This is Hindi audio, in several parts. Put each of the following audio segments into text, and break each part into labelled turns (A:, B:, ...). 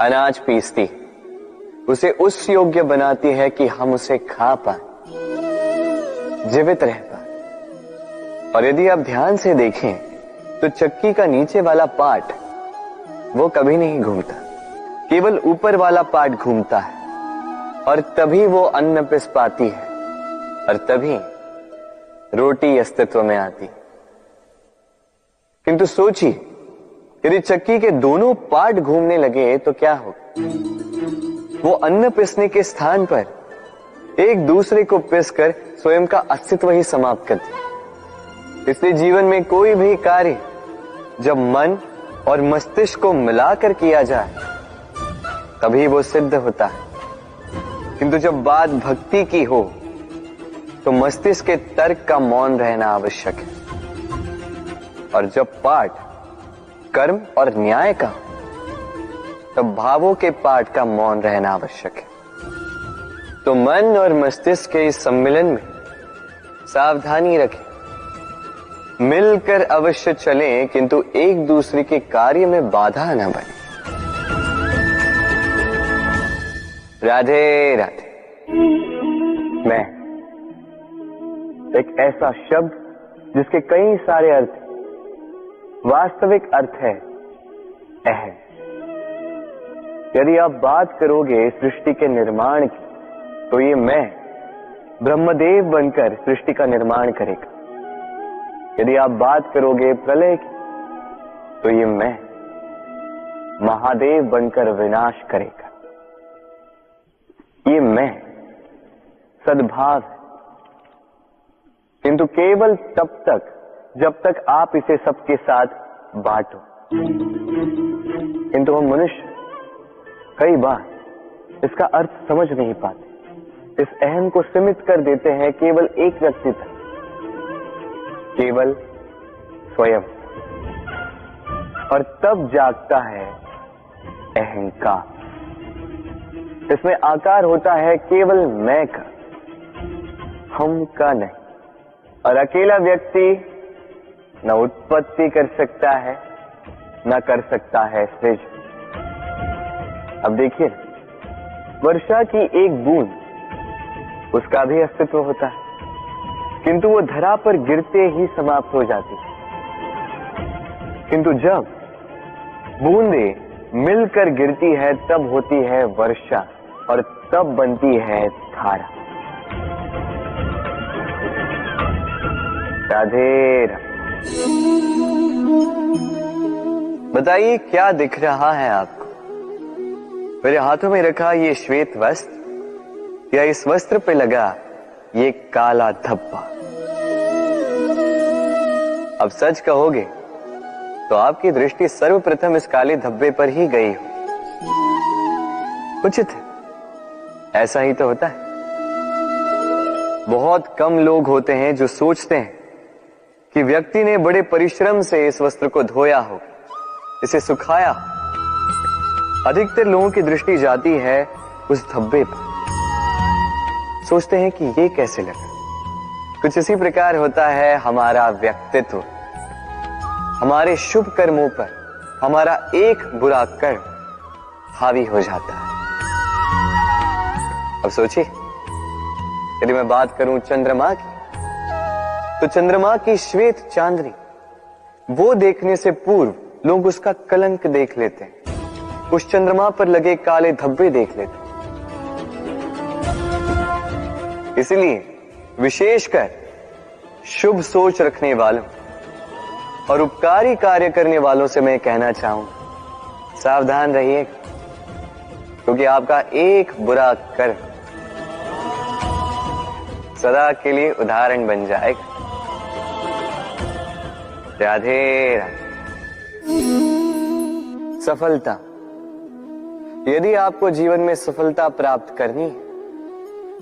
A: अनाज पीसती, उसे उस योग्य बनाती है कि हम उसे खा पाए, जीवित रह पाए। और यदि आप ध्यान से देखें तो चक्की का नीचे वाला पार्ट वो कभी नहीं घूमता, केवल ऊपर वाला पार्ट घूमता है, और तभी वो अन्न पिस पाती है, और तभी रोटी अस्तित्व में आती। किंतु सोचिए, यदि चक्की के दोनों पार्ट घूमने लगे तो क्या होगा? वो अन्न पिसने के स्थान पर एक दूसरे को पिसकर स्वयं का अस्तित्व ही समाप्त कर दिया। इसलिए जीवन में कोई भी कार्य जब मन और मस्तिष्क को मिलाकर किया जाए तभी वो सिद्ध होता है। किंतु जब बात भक्ति की हो तो मस्तिष्क के तर्क का मौन रहना आवश्यक है, और जब पाठ कर्म और न्याय का तब भावों के पाठ का मौन रहना आवश्यक है। तो मन और मस्तिष्क के इस सम्मिलन में सावधानी रखें, मिलकर अवश्य चलें, किंतु एक दूसरे के कार्य में बाधा न बने। राधे राधे। मैं एक ऐसा शब्द जिसके कई सारे अर्थ, वास्तविक अर्थ है अहम। यदि आप बात करोगे सृष्टि के निर्माण की तो ये मैं ब्रह्मदेव बनकर सृष्टि का निर्माण करेगा। यदि आप बात करोगे प्रलय की तो ये मैं महादेव बनकर विनाश करेगा। ये मैं सद्भाव है, किंतु केवल तब तक जब तक आप इसे सबके साथ बांटो। किंतु हम मनुष्य कई बार इसका अर्थ समझ नहीं पाते। इस अहम को सीमित कर देते हैं केवल एक व्यक्ति तक, केवल स्वयं, और तब जागता है अहंकार। इसमें आकार होता है केवल मैं का, हम का नहीं। और अकेला व्यक्ति न उत्पत्ति कर सकता है न कर सकता है सृजन। अब देखिए, वर्षा की एक बूंद, उसका भी अस्तित्व होता है, किंतु वो धरा पर गिरते ही समाप्त हो जाती है। किंतु जब बूंदें मिलकर गिरती है तब होती है वर्षा, और तब बनती है धारा। राधे राधे। बताइए क्या दिख रहा है आपको? मेरे हाथों में रखा ये श्वेत वस्त्र, या इस वस्त्र पे लगा ये काला धब्बा? अब सच कहोगे तो आपकी दृष्टि सर्वप्रथम इस काले धब्बे पर ही गई हो। उचित है, ऐसा ही तो होता है। बहुत कम लोग होते हैं जो सोचते हैं कि व्यक्ति ने बड़े परिश्रम से इस वस्त्र को धोया हो, इसे सुखाया हो। अधिकतर लोगों की दृष्टि जाती है उस धब्बे पर, सोचते हैं कि ये कैसे लगा। कुछ इसी प्रकार होता है हमारा व्यक्तित्व। हमारे शुभ कर्मों पर हमारा एक बुरा कर्म हावी हो जाता है। अब सोचिए, यदि मैं बात करूं चंद्रमा की, तो चंद्रमा की श्वेत चांदनी वो देखने से पूर्व लोग उसका कलंक देख लेते हैं, उस चंद्रमा पर लगे काले धब्बे देख लेते हैं। इसलिए विशेषकर शुभ सोच रखने वालों और उपकारी कार्य करने वालों से मैं कहना चाहूंगा, सावधान रहिए, क्योंकि आपका एक बुरा कर्म सदा के लिए उदाहरण बन जाएगा। राधे राधे। सफलता। यदि आपको जीवन में सफलता प्राप्त करनी है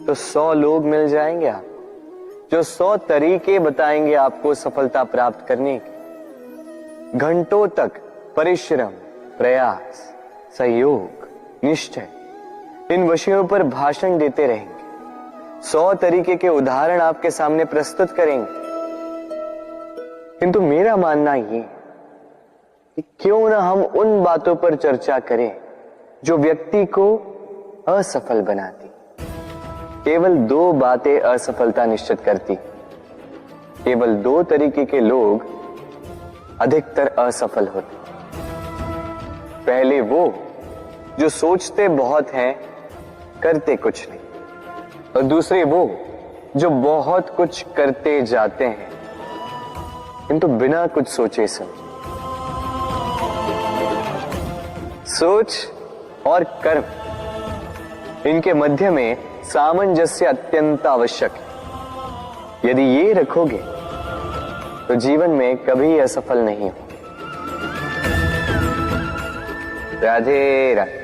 A: तो 100 लोग मिल जाएंगे आपको, जो 100 तरीके बताएंगे आपको सफलता प्राप्त करने के। घंटों तक परिश्रम, प्रयास, सहयोग, निश्चय, इन विषयों पर भाषण देते रहेंगे। 100 तरीके के उदाहरण आपके सामने प्रस्तुत करेंगे। किंतु मेरा मानना ये कि क्यों ना हम उन बातों पर चर्चा करें जो व्यक्ति को असफल बनाती। केवल 2 बातें असफलता निश्चित करती। केवल 2 तरीके के लोग अधिकतर असफल होते। पहले वो जो सोचते बहुत हैं, करते कुछ नहीं, और दूसरे वो जो बहुत कुछ करते जाते हैं किंतु बिना कुछ सोचे समझे। सोच और कर्म, इनके मध्य में सामंजस्य अत्यंत आवश्यक है। यदि ये रखोगे तो जीवन में कभी असफल नहीं हो। राधे राधे।